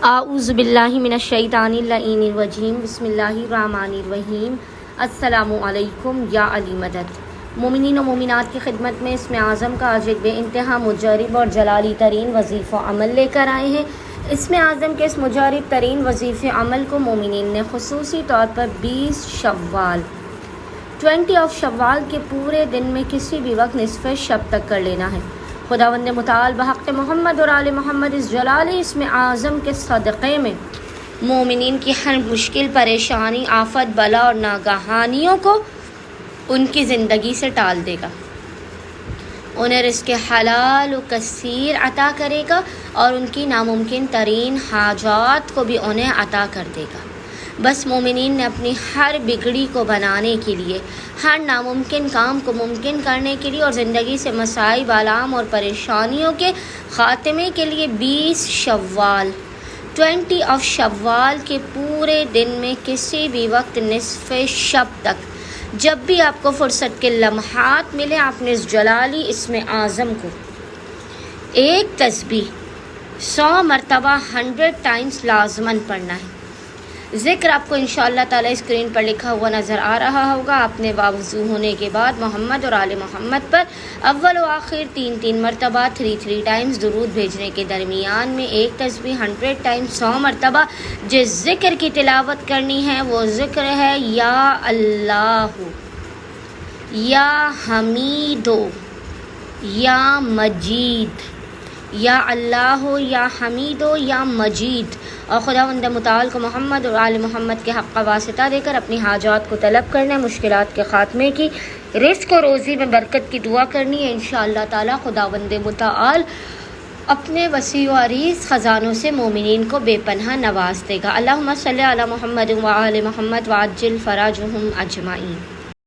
اعوذ باللہ من الشیطان اللعین الرجیم بسم اللہ الرحمن الرحیم۔ السلام علیکم یا علی مدد۔ مومنین و مومنات کی خدمت میں اسم اعظم کا آج ایک بے انتہا مجرب اور جلالی ترین وظیفہ عمل لے کر آئے ہیں۔ اسم اعظم کے اس مجرب ترین وظیفہ عمل کو مومنین نے خصوصی طور پر 20 شوال کے پورے دن میں کسی بھی وقت نصف شب تک کر لینا ہے۔ خداوند متعال بحق محمد اور آل محمد اس جلالی اسم اعظم کے صدقے میں مومنین کی ہر مشکل، پریشانی، آفت، بلا اور ناگہانیوں کو ان کی زندگی سے ٹال دے گا، انہیں رزق حلال و کثیر عطا کرے گا اور ان کی ناممکن ترین حاجات کو بھی انہیں عطا کر دے گا۔ بس مومنین نے اپنی ہر بگڑی کو بنانے کے لیے، ہر ناممکن کام کو ممکن کرنے کے لیے اور زندگی سے مصائب، آلام اور پریشانیوں کے خاتمے کے لیے 20 شوال کے پورے دن میں کسی بھی وقت نصف شب تک جب بھی آپ کو فرصت کے لمحات ملے، آپ نے اس جلالی اسم اعظم کو ایک تسبیح 100 مرتبہ 100 ٹائمز لازماً پڑھنا ہے۔ ذکر آپ کو انشاءاللہ تعالی اسکرین پر لکھا ہوا نظر آ رہا ہوگا۔ آپ نے وضو ہونے کے بعد محمد اور آل محمد پر اول و آخر 3 مرتبہ 3 ٹائمز درود بھیجنے کے درمیان میں ایک تسبیح 100 ٹائمز 100 مرتبہ جس ذکر کی تلاوت کرنی ہے وہ ذکر ہے یا اللہ، یا حمیدو، یا مجید، یا اللہ، یا حمیدو، یا مجید، اور خداوند متعال کو محمد اور آل محمد کے حق کا واسطہ دے کر اپنی حاجات کو طلب کرنا، مشکلات کے خاتمے کی، رزق و روزی میں برکت کی دعا کرنی ہے۔ انشاءاللہ تعالی خداوند متعال اپنے وسیع و عریض خزانوں سے مومنین کو بے پناہ نواز دے گا۔ اللہم صلی علی محمد و آل محمد وعجل فرجہم اجمعین۔